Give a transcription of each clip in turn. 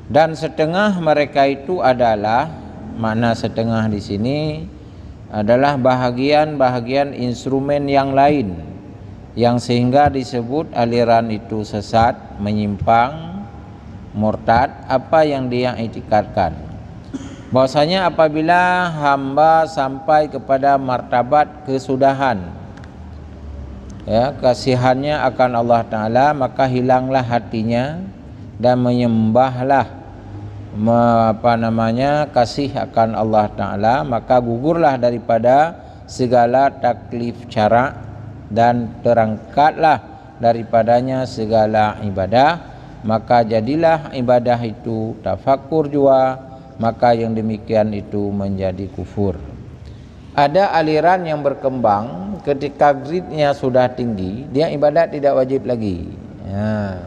Dan setengah mereka itu adalah, makna setengah di sini adalah bahagian-bahagian instrumen yang lain, yang sehingga disebut aliran itu sesat, menyimpang, murtad, apa yang dia itikadkan. Bahwasanya apabila hamba sampai kepada martabat kesudahan, ya, kasihannya akan Allah Ta'ala, maka hilanglah hatinya dan menyembahlah kasih akan Allah Ta'ala, maka gugurlah daripada segala taklif syarak dan terangkatlah daripadanya segala ibadah, maka jadilah ibadah itu tafakur jua, maka yang demikian itu menjadi kufur. Ada aliran yang berkembang ketika gridnya sudah tinggi, dia ibadat tidak wajib lagi. Ya.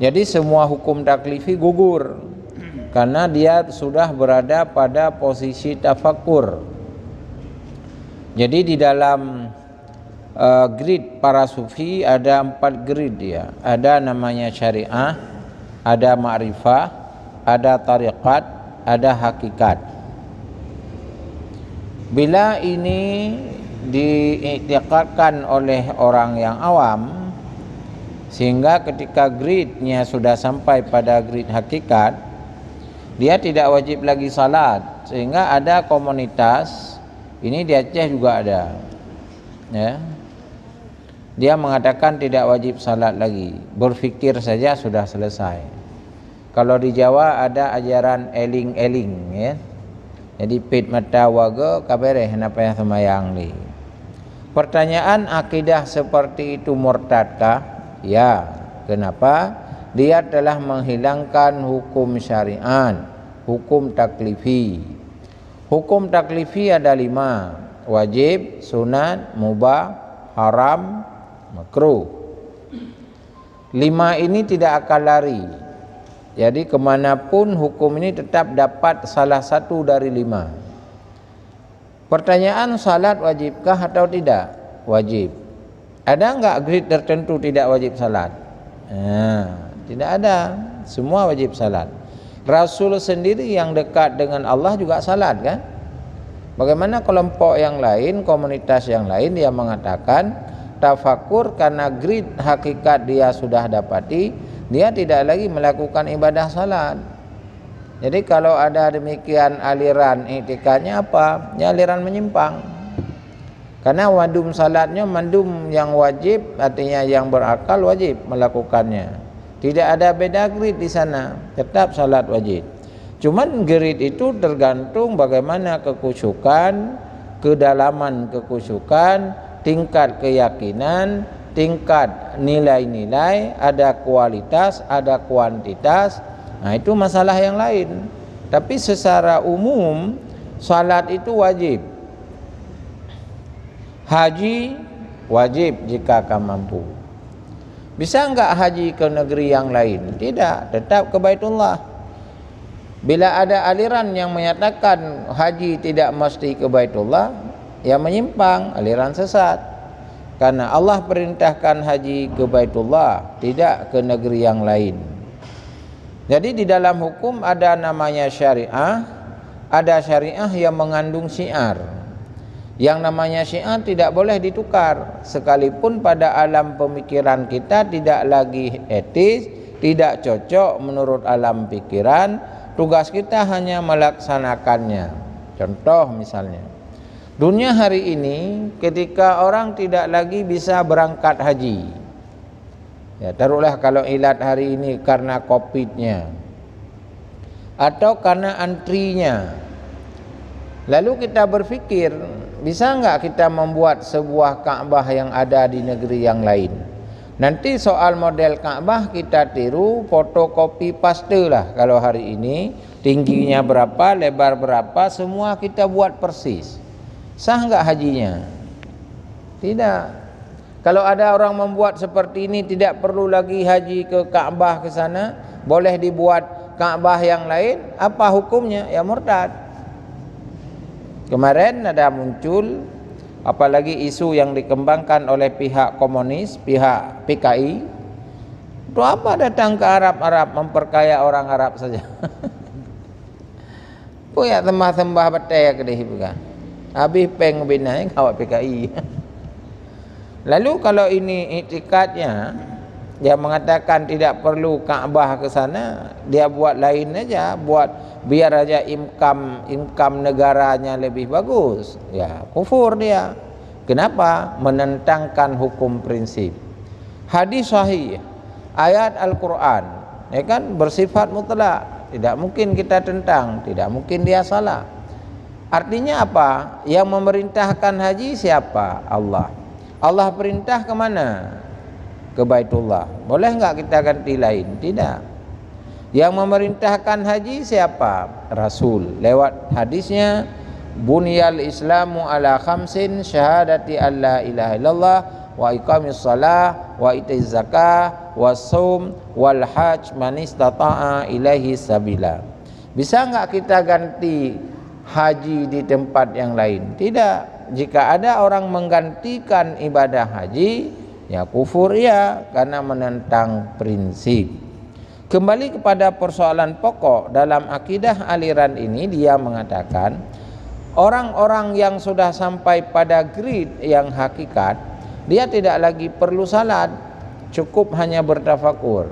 Jadi semua hukum taklifi gugur karena dia sudah berada pada posisi tafakur. Jadi di dalam grid para sufi ada 4 grid dia. Ada namanya syariah, ada ma'rifah, ada tariqat, ada hakikat. Bila ini diiktikadkan oleh orang yang awam, sehingga ketika gridnya sudah sampai pada grid hakikat, dia tidak wajib lagi salat. Sehingga ada komunitas, ini di Aceh juga ada, ya, dia mengatakan tidak wajib salat lagi, berfikir saja sudah selesai. Kalau di Jawa ada ajaran eling-eling, ya, jadi pit mata waga kabereh napa yang semayang ni. Pertanyaan, akidah seperti itu murtadkah? Ya. Kenapa? Dia telah menghilangkan hukum syariat, hukum taklifi. Hukum taklifi ada 5: wajib, sunat, mubah, haram, makruh. 5 ini tidak akan lari. Jadi kemanapun hukum ini tetap dapat salah satu dari 5. Pertanyaan, salat wajibkah atau tidak? Wajib. Ada enggak grid tertentu tidak wajib salat? Tidak ada, semua wajib salat. Rasul sendiri yang dekat dengan Allah juga salat, kan? Bagaimana kelompok yang lain, komunitas yang lain, dia mengatakan tafakur karena grid hakikat dia sudah dapati, dia tidak lagi melakukan ibadah salat. Jadi kalau ada demikian aliran iktikadnya apa? Ya, aliran menyimpang. Karena mandum salatnya mandum yang wajib, artinya yang berakal wajib melakukannya. Tidak ada beda grid di sana, tetap salat wajib. Cuman grid itu tergantung bagaimana kekusyukan, kedalaman kekusyukan, tingkat keyakinan, tingkat nilai-nilai, ada kualitas, ada kuantitas. Nah, itu masalah yang lain. Tapi secara umum salat itu wajib. Haji wajib jika kamu mampu. Bisa enggak haji ke negeri yang lain? Tidak, tetap ke Baitullah. Bila ada aliran yang menyatakan haji tidak mesti ke Baitullah, ya menyimpang, aliran sesat. Karena Allah perintahkan haji ke Baitullah, tidak ke negeri yang lain. Jadi di dalam hukum ada namanya syariah, ada syariah yang mengandung syiar. Yang namanya syiar tidak boleh ditukar, sekalipun pada alam pemikiran kita tidak lagi etis, tidak cocok menurut alam pikiran, tugas kita hanya melaksanakannya. Contoh misalnya, dunia hari ini ketika orang tidak lagi bisa berangkat haji, ya taruhlah kalau ilat hari ini karena COVID-nya atau karena antrinya, lalu kita berpikir, bisa enggak kita membuat sebuah Ka'bah yang ada di negeri yang lain? Nanti soal model Ka'bah kita tiru, fotokopi paste lah. Kalau hari ini tingginya berapa, lebar berapa, semua kita buat persis. Sah enggak hajinya? Tidak. Kalau ada orang membuat seperti ini, tidak perlu lagi haji ke Ka'bah ke sana, boleh dibuat Ka'bah yang lain, apa hukumnya? Ya murtad. Kemarin ada muncul, apalagi isu yang dikembangkan oleh pihak komunis, pihak PKI, Tu apa datang ke Arab memperkaya orang Arab saja. Punya sembah batai ke dia bukan. Habis peng bina kawat PKI. Lalu kalau ini iktikadnya, dia mengatakan tidak perlu Kaabah ke sana, dia buat lain aja, buat biar aja income negaranya lebih bagus. Ya, kufur dia. Kenapa? Menentangkan hukum prinsip. Hadis sahih, ayat Al-Quran, ya kan, bersifat mutlak, tidak mungkin kita tentang, tidak mungkin dia salah. Artinya apa? Yang memerintahkan haji siapa? Allah. Allah perintah ke mana? Ke Baitullah. Boleh enggak kita ganti lain? Tidak. Yang memerintahkan haji siapa? Rasul. Lewat hadisnya, Bunyal Islamu ala khamsin, syahadati an la ilaha illallah wa iqamis shalah wa itiz zakah wa shaum wal hajj man istata'a ilaihi sabila. Bisa enggak kita ganti haji di tempat yang lain? Tidak. Jika ada orang menggantikan ibadah haji, ya kufur ya, karena menentang prinsip. Kembali kepada persoalan pokok dalam akidah aliran ini, dia mengatakan orang-orang yang sudah sampai pada grade yang hakikat, dia tidak lagi perlu salat, cukup hanya bertafakur.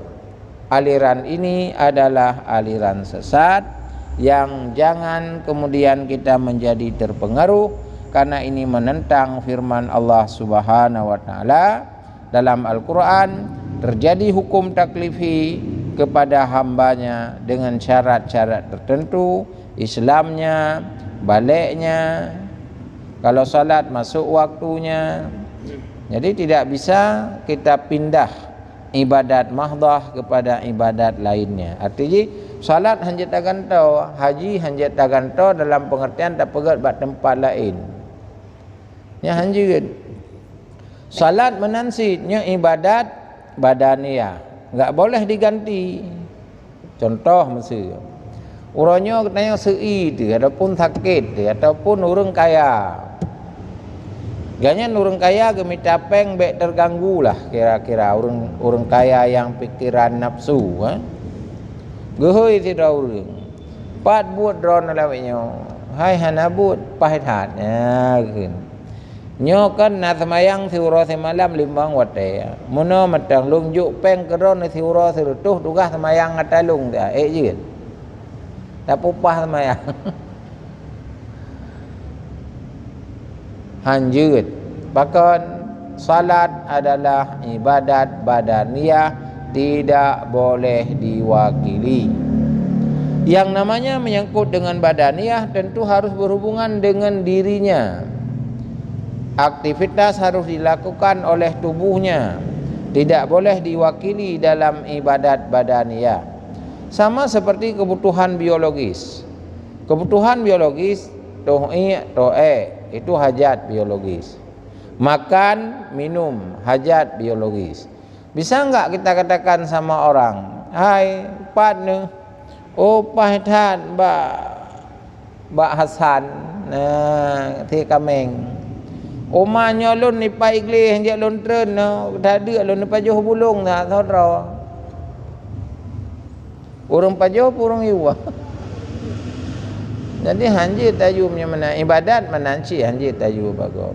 Aliran ini adalah aliran sesat yang jangan kemudian kita menjadi terpengaruh, karena ini menentang firman Allah Subhanahu wa taala dalam Al-Qur'an. Terjadi hukum taklifi kepada hambanya dengan syarat-syarat tertentu, Islamnya, baliknya, kalau salat masuk waktunya. Jadi tidak bisa kita pindah ibadat mahdah kepada ibadat lainnya. Artinya salat hanya taganto, haji hanya taganto dalam pengertian tak pegat buat tempat lain. Ya hanjir. Salat menansitnya ibadat badaniyah, enggak boleh diganti. Contoh Mesir, urangnya katanya sei tu, ataupun sakit tu, ataupun orang kaya. Ganyan orang kaya gemi tapeng bek terganggu lah, kira-kira orang kaya yang pikiran nafsu, Gehoi tidak orang. Pat buat drone lawanya. Hai hanabut pahitat. Ya kan. Nyo kan na semayang siuro semalam limbang wate. Muno matang lungjuk peng keron siuro sirutuh tugah semayang ngatalung dia. Je. Tak pupah semayang. Hanjut. Bahkan salat adalah ibadat badaniyah, tidak boleh diwakili. Yang namanya menyangkut dengan badaniyah tentu harus berhubungan dengan dirinya. Aktivitas harus dilakukan oleh tubuhnya, tidak boleh diwakili dalam ibadat badaniyah. Sama seperti kebutuhan biologis. Kebutuhan biologis itu hajat biologis. Makan, minum, hajat biologis. Bisa enggak kita katakan sama orang, hai partner, oh pahitan Mbak Hasan, thi kameng. Oma nyolon ni pa igli henjak lon tren no, tadi lon pa joh bulung na saudara. Urang pa joh urang iwa. Jadi hanjir tajumnya mana ibadat mananci hanjir tajum bago.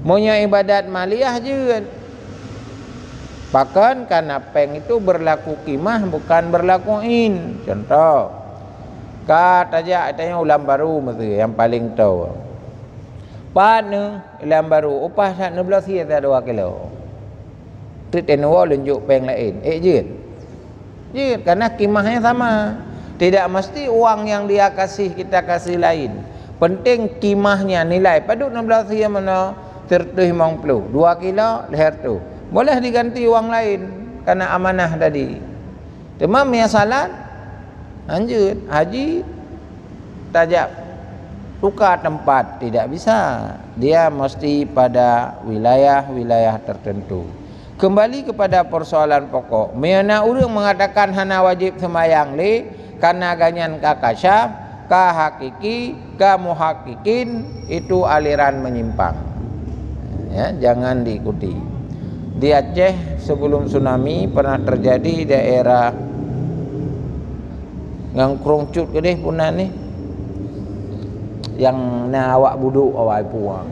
Monya ibadat maliyah je. Bahkan karena peng itu berlaku kimah bukan berlaku in. Contoh, kata aja tanya ulam baru mesti yang paling tahu. Pan ulam baru upah 16 sia tak 2 kilo. Tu tenwa lunjuk peng lain. Je. Je karena kimahnya sama. Tidak mesti uang yang dia kasih kita kasih lain. Penting kimahnya nilai. Paduk 16 sia mana 350. 2 kilo leher tu. Boleh diganti uang lain karena amanah tadi. Demam ya salat, lanjut haji, tajak tukar tempat tidak bisa. Dia mesti pada wilayah-wilayah tertentu. Kembali kepada persoalan pokok. Mana orang mengatakan hana wajib semayang le karena ganyan ka kasyaf, ka hakiki, ka muhakikin, itu aliran menyimpang. Ya, jangan diikuti. Di Aceh sebelum tsunami pernah terjadi daerah Ngangkrongcut ke deh punan ni, yang na awak buduk awak puang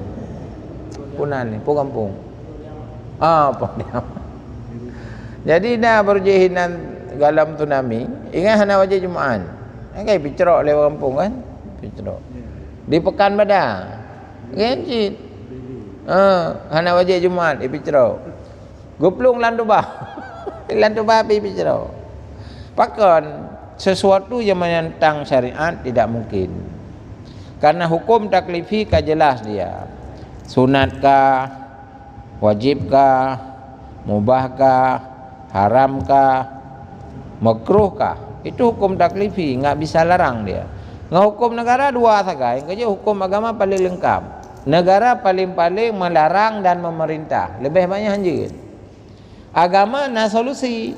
punan ni pu kampung Podiam. Jadi dah berjihinan galam tsunami, ingat hana wajib Jumaan kan picerok lewat kampung kan, picerok di Pekan Badar kan cit hana wajib Jumaan picerok guplung landubah landubah picerok pakon sesuatu yang menentang syariat tidak mungkin, karena hukum taklifi kah jelas dia, sunatkah, wajibkah, mubahkah, haramkah, makruhkah, itu hukum taklifi, nggak bisa larang dia. Nggak hukum negara dua saja, yang kerja hukum agama paling lengkap, negara paling-paling melarang dan memerintah, lebih banyak anjir. Agama na solusi,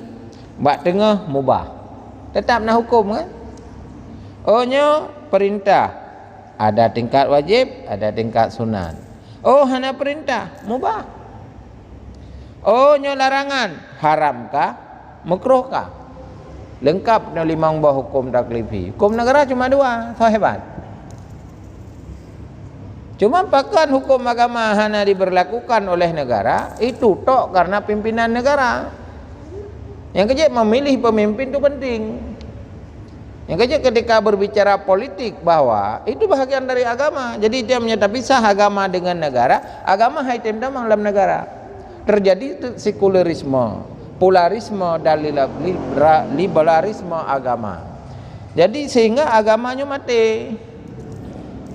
bak tengah mubah, tetap nak hukum kan. Ohnya perintah, ada tingkat wajib, ada tingkat sunat. Oh hanya perintah, mubah. Ohnya larangan, haramkah, makruhkah? Lengkap no limang buah hukum taklifi. Hukum negara cuma dua, so hebat. Cuma pakan hukum agama hanya diberlakukan oleh negara, itu tok karena pimpinan negara. Yang kerja memilih pemimpin itu penting. Yang kerja ketika berbicara politik bahwa itu bahagian dari agama. Jadi dia menyatakan pisah agama dengan negara, agama haitem dalam negara. Terjadi sekularisme, polarisme dan liberalisme agama. Jadi sehingga agamanya mati.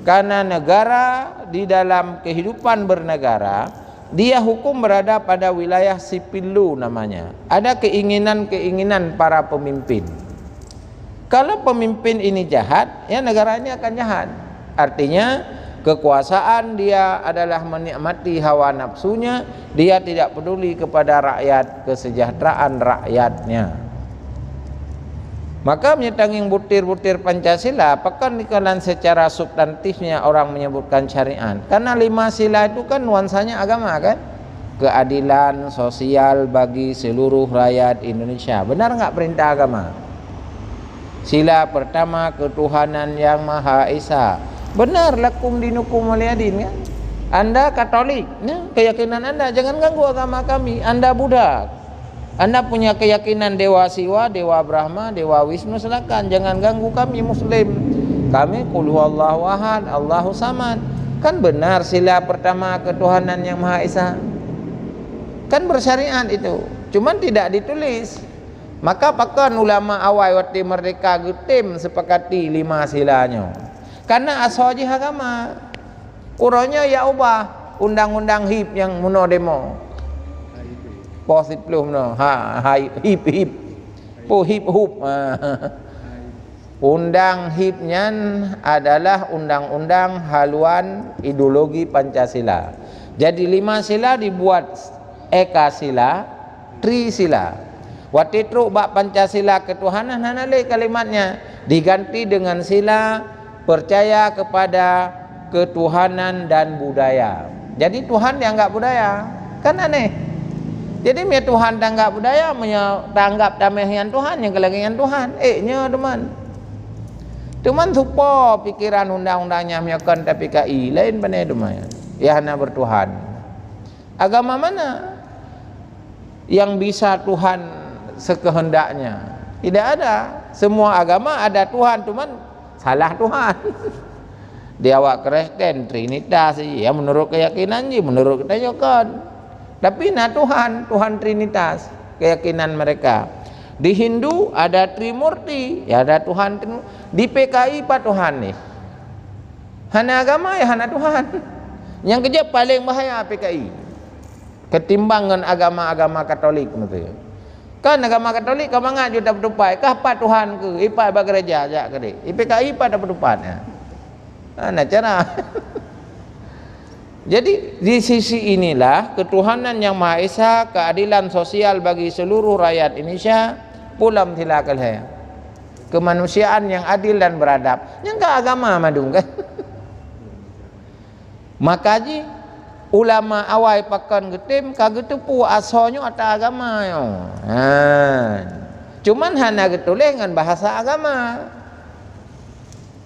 Karena negara di dalam kehidupan bernegara, dia hukum berada pada wilayah sipilu namanya. Ada keinginan-keinginan para pemimpin. Kalau pemimpin ini jahat, ya negara ini akan jahat. Artinya kekuasaan dia adalah menikmati hawa nafsunya, dia tidak peduli kepada rakyat, kesejahteraan rakyatnya. Maka menyetanging butir-butir Pancasila, apakah dikalan secara substantifnya orang menyebutkan syariat? Karena 5 sila itu kan nuansanya agama kan? Keadilan sosial bagi seluruh rakyat Indonesia. Benar enggak perintah agama? Sila pertama, ketuhanan yang Maha Esa. Benar, lakum dinukum waliyadin kan? Anda Katolik, ya, keyakinan Anda, jangan ganggu agama kami. Anda Buddha, Anda punya keyakinan Dewa Siwa, Dewa Brahma, Dewa Wisnu, silakan, jangan ganggu kami Muslim. Kami qul huwallahu ahad, Allahu samad. Kan benar sila pertama ketuhanan yang Maha Esa. Kan bersyariat itu, cuman tidak ditulis. Maka pakan ulama awal waktu merdeka getim sepakati 5 silanya. Karena asalnya agama. Kurangnya ya ubah undang-undang HIP yang muno demo. Positif belum no. HIP. Po HIP hup. Undang HIP-nya adalah undang-undang haluan ideologi Pancasila. Jadi 5 sila dibuat eka sila, tri sila. Waktu itu bak Pancasila ketuhanan hanale kalimatnya diganti dengan sila percaya kepada ketuhanan dan budaya. Jadi Tuhan yang enggak budaya. Kan aneh. Jadi punya Tuhan dan enggak budaya menganggap damian Tuhan yang kelagian Tuhan. Nya teman. Teman supo pikiran undang-undangnya menyakan tapi KI lain benar teman. Ya hanya bertuhan. Agama mana yang bisa Tuhan sekehendaknya? Tidak ada. Semua agama ada Tuhan, cuman salah Tuhan. Dia awak Kristen Trinitas ya menurut keyakinannya, menurut kita kan. Tapi nah Tuhan Trinitas keyakinan mereka. Di Hindu ada Trimurti, ya ada Tuhan. Di PKI Pak Tuhan nih. Hana agama ya hana Tuhan. Yang kerja paling bahaya PKI. Ketimbangan agama-agama Katolik gitu. Kan agama Katolik kau mangat juta bertupai. Kah Pak Tuhan ke? Ipai bag gereja aja ke deh. PKI pada bertupatnya. Nah cara. Jadi di sisi inilah ketuhanan yang Maha Esa, keadilan sosial bagi seluruh rakyat Indonesia, pulam tilakal haya. Kemanusiaan yang adil dan beradab. Yang ke agama madung kan. Maka ji ulama awai pakan getim kagetepu asalnya atas agama yo. Cuman hana getuleh dengan bahasa agama.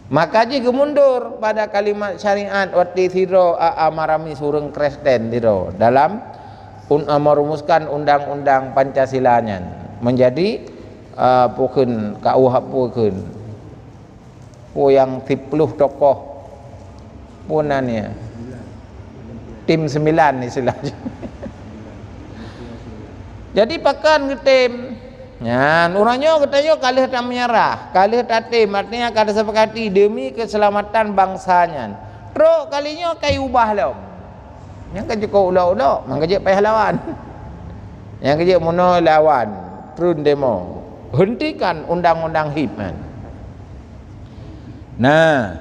Maka jika mundur pada kalimat syariat wati siro amarami sureng Kristen siro dalam merumuskan undang-undang Pancasilanya menjadi pukun KUH pukun yang 10 tokoh punannya tim 9 istilahnya. Jadi pakan getim. Ya, orangnya katanya kalih tak menyerah, kalih tak tim, artinya kada sepakati demi keselamatan bangsanya. Terus kalinya kai ubah lah. Yang kerja kau ulah-ulah, yang kerja payah lawan. Yang kerja mono lawan, terus demo. Hentikan undang-undang HIP kan. Nah,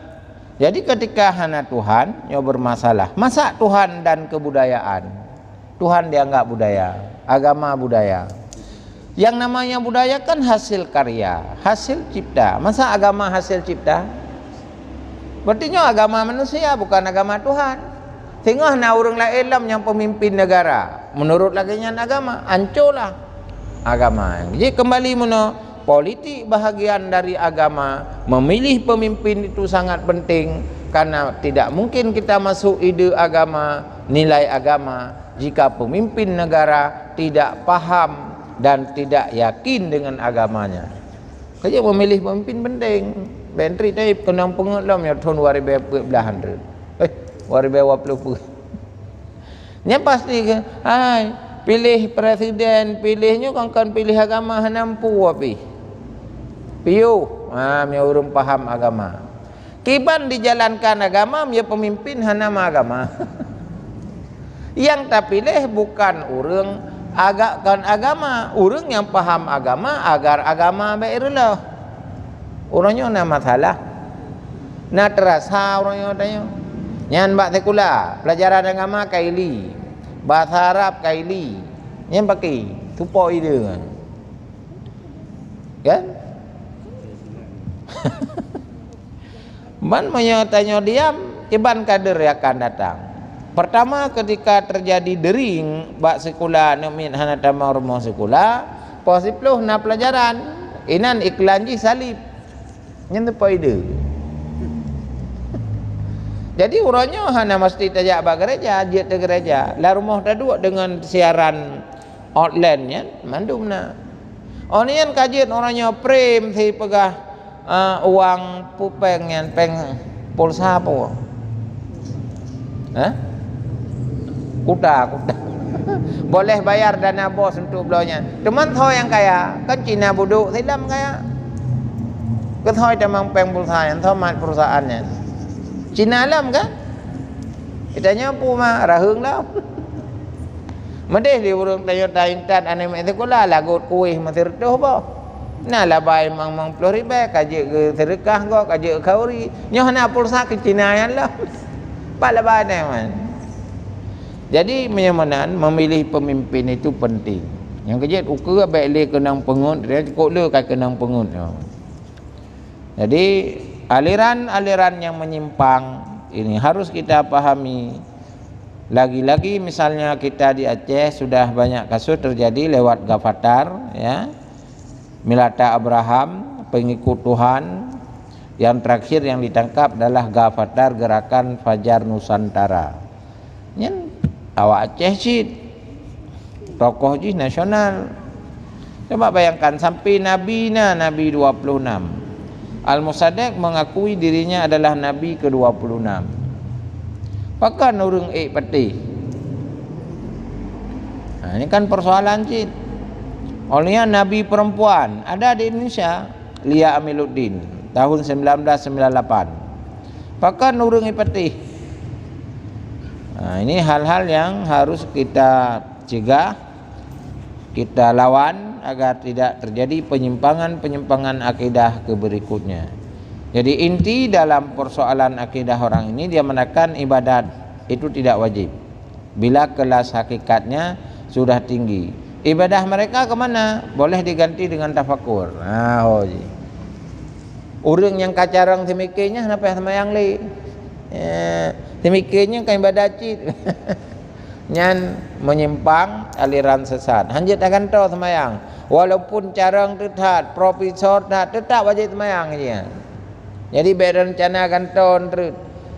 jadi ketika hana Tuhan yang bermasalah, masa Tuhan dan kebudayaan? Tuhan dianggap budaya, agama budaya. Yang namanya budaya kan hasil karya, hasil cipta. Masa agama hasil cipta? Berartinya agama manusia bukan agama Tuhan. Tengah na orang lain yang pemimpin negara, menurut laginya agama, hancurlah agama. Jadi kembali mana politik bahagian dari agama, memilih pemimpin itu sangat penting karena tidak mungkin kita masuk ide agama, nilai agama jika pemimpin negara tidak paham dan tidak yakin dengan agamanya. Kerja memilih pemimpin penting. Bentri tadi kenang pengelam ya tahun 2020. 2020. Nya pasti ke, hai pilih presiden, pilihnya kan pilih agama hanampu api. Piu, mi urung paham agama. Kiban dijalankan agama, mi pemimpin hanama agama. Yang tak pilih bukan urang agakkan agama, urang yang paham agama agar agama baiklah. Orangnya na masalah. Na terasa orangnya tanya. Nyan bak sekula, pelajaran agama kaili. Bahasa Arab kaili. Nyan pakai tupo ide kan. Kan? Man tanya diam, iban kader akan datang. Pertama ketika terjadi dering bak sekolah nemin hana tamang rumah sekolah, posiploh na pelajaran. Inan iklan ji salib. Nyen tu ide. Jadi urangnya hana mesti tajak bak gereja, jet ke gereja. La rumah taduk dengan siaran outline nya mandumna. Onian kajian orangnya prem si pegah uang pupeng yang peng pulsa apa? Kuda. Boleh bayar dana bos untuk belanja. Teman thoi yang kaya, kan Cina buduk silam kaya. Kethoi tamang peng pulsa yang thoi mat perusahaannya. Cina alam kan? Itanya pu mah rahung lah. Medeh di urang tayo taintan ane mek sekolah lagut kuih masih reduh apa? Nah labai mang 10 ribu kaje ke sedekah kok kaje kauri. Nyoh na pulsa ke Cina yan lah. Pak labai man. Jadi menyamanan memilih pemimpin itu penting. Yang kerja ukur baik le kenang pengut, dia kok le kai kenang pengut. Jadi aliran-aliran yang menyimpang ini harus kita pahami. Lagi-lagi misalnya kita di Aceh sudah banyak kasus terjadi lewat Gavatar ya. Milata Abraham, pengikut Tuhan. Yang terakhir yang ditangkap adalah Gavatar Gerakan Fajar Nusantara. Nyen awak Aceh sih tokoh ji nasional. Coba bayangkan sampai Nabi 26. Al-Musaddiq mengakui dirinya adalah Nabi ke-26. Pakan urang peti. Nah, ini kan persoalan sih. Olehnya Nabi perempuan ada di Indonesia, Lia Amiluddin tahun 1998. Pakan urang peti. Nah, ini hal-hal yang harus kita cegah, kita lawan agar tidak terjadi penyimpangan-penyimpangan akidah ke berikutnya. Jadi inti dalam persoalan akidah orang ini dia menekan ibadat itu tidak wajib bila kelas hakikatnya sudah tinggi. Ibadah mereka kemana? Boleh diganti dengan tafakur. Urang yang kacarang semikirnya kenapa sama yang lain? Semikirnya kan ibadat cit. nyan menyimpang aliran sesat. Hanjit akan tahu semayang. Walaupun cara tetap profesor tetap wajib semayang je. Jadi berencana akan tahun terus.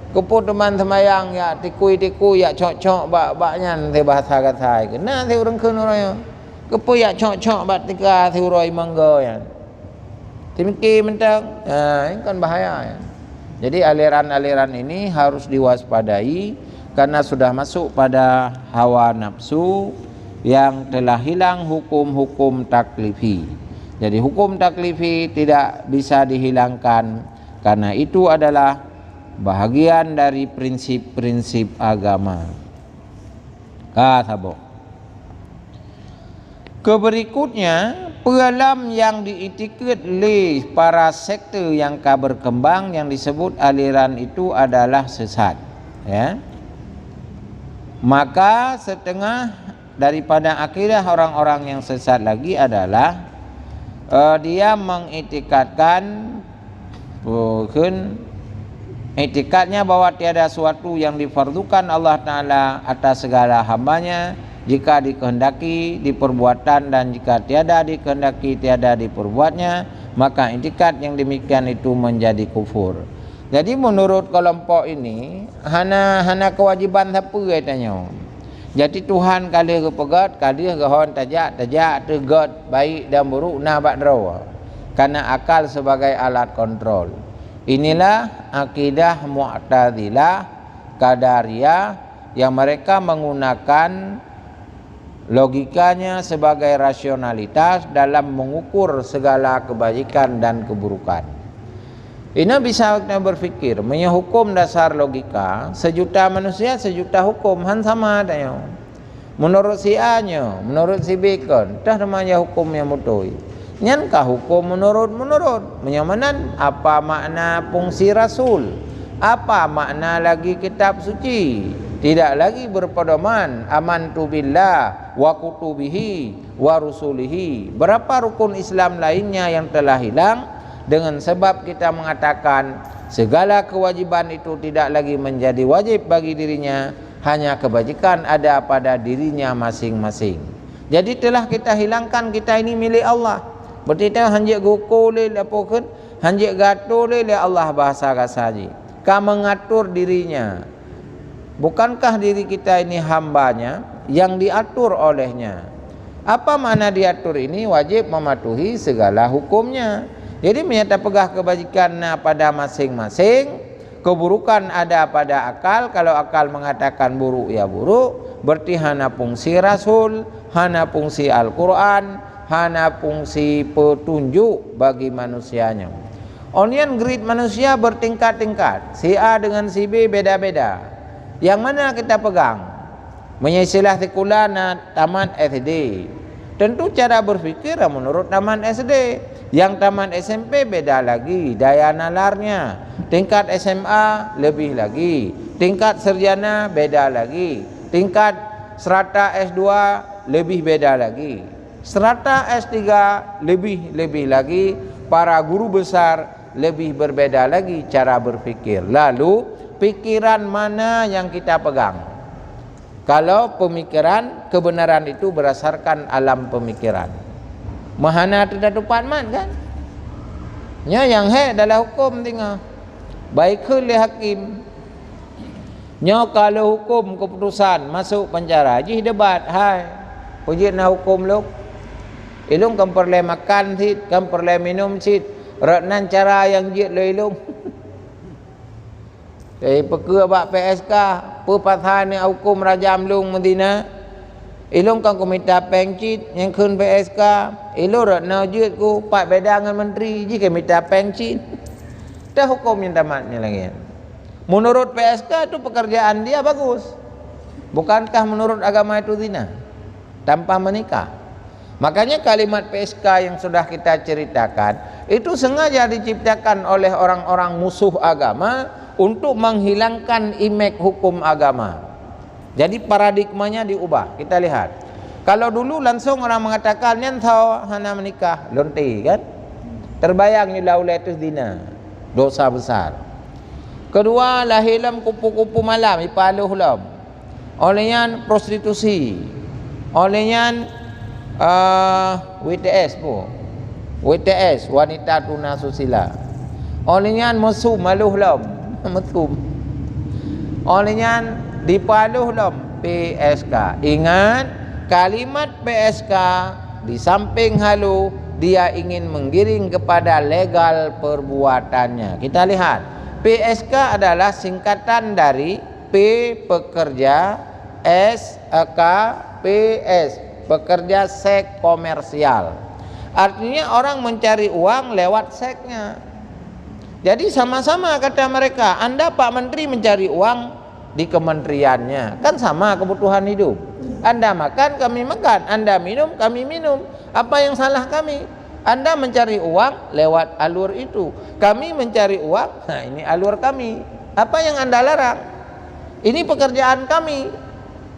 Keput teman semayang ya tikui ya cok bak-baknya te bahasa katai. Kena te urang keun orang. Keput ya cok bak tika te uroi mangga ya. Timiki mentang. Ini kan bahaya ya. Jadi aliran-aliran ini harus diwaspadai karena sudah masuk pada hawa nafsu yang telah hilang hukum-hukum taklifi. Jadi hukum taklifi tidak bisa dihilangkan karena itu adalah bahagian dari prinsip-prinsip agama. Kata keberikutnya, pegalam yang diiktikad oleh para sekte yang berkembang yang disebut aliran itu adalah sesat, ya. Maka setengah daripada akidah orang-orang yang sesat lagi adalah dia mengiktikadkan iktikadnya bahwa tiada suatu yang difardukan Allah Ta'ala atas segala hambanya jika dikehendaki diperbuatan, dan jika tiada dikehendaki tiada diperbuatnya, maka iktikad yang demikian itu menjadi kufur. Jadi menurut kelompok ini hana kewajiban siapa katanya. Jadi Tuhan kali ke pegat, kali ke hon tajak tegat baik dan buruk na bak draw. Karena akal sebagai alat kontrol. Inilah akidah Mu'tazilah Qadariyah yang mereka menggunakan logikanya sebagai rasionalitas dalam mengukur segala kebajikan dan keburukan. Ini bisa kita berfikir, hukum dasar logika, sejuta manusia sejuta hukum, han sama adanya. Menurut si A nya, menurut si B kan, dah namanya hukum yang mutui. Nyankah hukum menurut menyamanan apa makna fungsi rasul, apa makna lagi kitab suci, tidak lagi berpedoman amantu billah wa kutubihi wa rusulihi. Berapa rukun Islam lainnya yang telah hilang dengan sebab kita mengatakan segala kewajiban itu tidak lagi menjadi wajib bagi dirinya, hanya kebajikan ada pada dirinya masing-masing. Jadi telah kita hilangkan kita ini milik Allah. Berarti kita hanjik guku le lapokan, hanjik gato le Allah bahasa kasaji. Ka mengatur dirinya. Bukankah diri kita ini hambanya yang diatur olehnya? Apa makna diatur ini? Wajib mematuhi segala hukumnya. Jadi menyata pegah kebajikan pada masing-masing, keburukan ada pada akal. Kalau akal mengatakan buruk ya buruk, berarti hana fungsi Rasul, hana fungsi Al-Quran, hana fungsi petunjuk bagi manusianya. Onion grid manusia bertingkat-tingkat. Si A dengan si B beda-beda. Yang mana kita pegang? Menyisilah sekulana taman SD. Tentu cara berfikir menurut taman SD. Yang taman SMP beda lagi daya nalarnya. Tingkat SMA lebih lagi. Tingkat sarjana beda lagi. Tingkat serata S2 lebih beda lagi. Serata S3 lebih lagi. Para guru besar lebih berbeda lagi cara berfikir. Lalu pikiran mana yang kita pegang? Kalau pemikiran, kebenaran itu berdasarkan alam pemikiran. Mahana tidak dapat man kan? Nya yang dalam hukum tinggal. Baik ke hakim. Nya kalau hukum keputusan masuk penjara, jih debat, hai. Pujit na hukum lu. Ilung kan perle makan sit, kan perle minum sit. Ratnan cara yang jit lu ilung. Pekua bak PSK, pepathan yang hukum rajam lung Medina. Ilung kan komita pengcit yang kun PSK. Ilung ratna jit ku pak beda dengan menteri, jika minta pengcit. Dah hukum yang tamatnya lagi. Menurut PSK itu pekerjaan dia bagus. Bukankah menurut agama itu zina? Tanpa menikah. Makanya kalimat PSK yang sudah kita ceritakan itu sengaja diciptakan oleh orang-orang musuh agama untuk menghilangkan image hukum agama. Jadi paradigmanya diubah. Kita lihat. Kalau dulu langsung orang mengatakan nyantau hana menikah, lonti kan? Terbayang ni laula itu zina. Dosa besar. Kedua, lahilam kupu-kupu malam ipaluh lam. olehnya prostitusi, olehnya WTS po, WTS wanita tunasusila, olehnya mesum maluh lam mesum, olehnya dipaluh lam PSK. Ingat, kalimat PSK di samping halu dia ingin menggiring kepada legal perbuatannya. Kita lihat, PSK adalah singkatan dari P pekerja, S PS pekerja seks komersial. Artinya orang mencari uang lewat seksnya. Jadi sama-sama kata mereka, Anda Pak Menteri mencari uang di kementeriannya, kan sama kebutuhan hidup. Anda makan, kami makan. Anda minum, kami minum. Apa yang salah kami? Anda mencari uang lewat alur itu, kami mencari uang, nah ini alur kami. Apa yang Anda larang? Ini pekerjaan kami.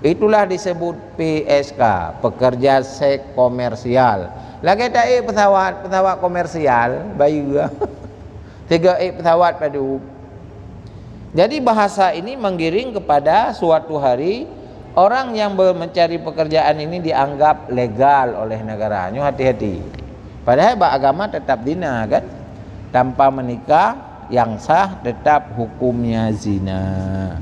Itulah disebut PSK, pekerja seks komersial. Lagi tak pesawat komersial, bayu 3 pesawat padu. Jadi bahasa ini menggiring kepada suatu hari orang yang mencari pekerjaan ini dianggap legal oleh negaranya. Hati-hati. Padahal agama tetap zina kan? Tanpa menikah yang sah tetap hukumnya zina.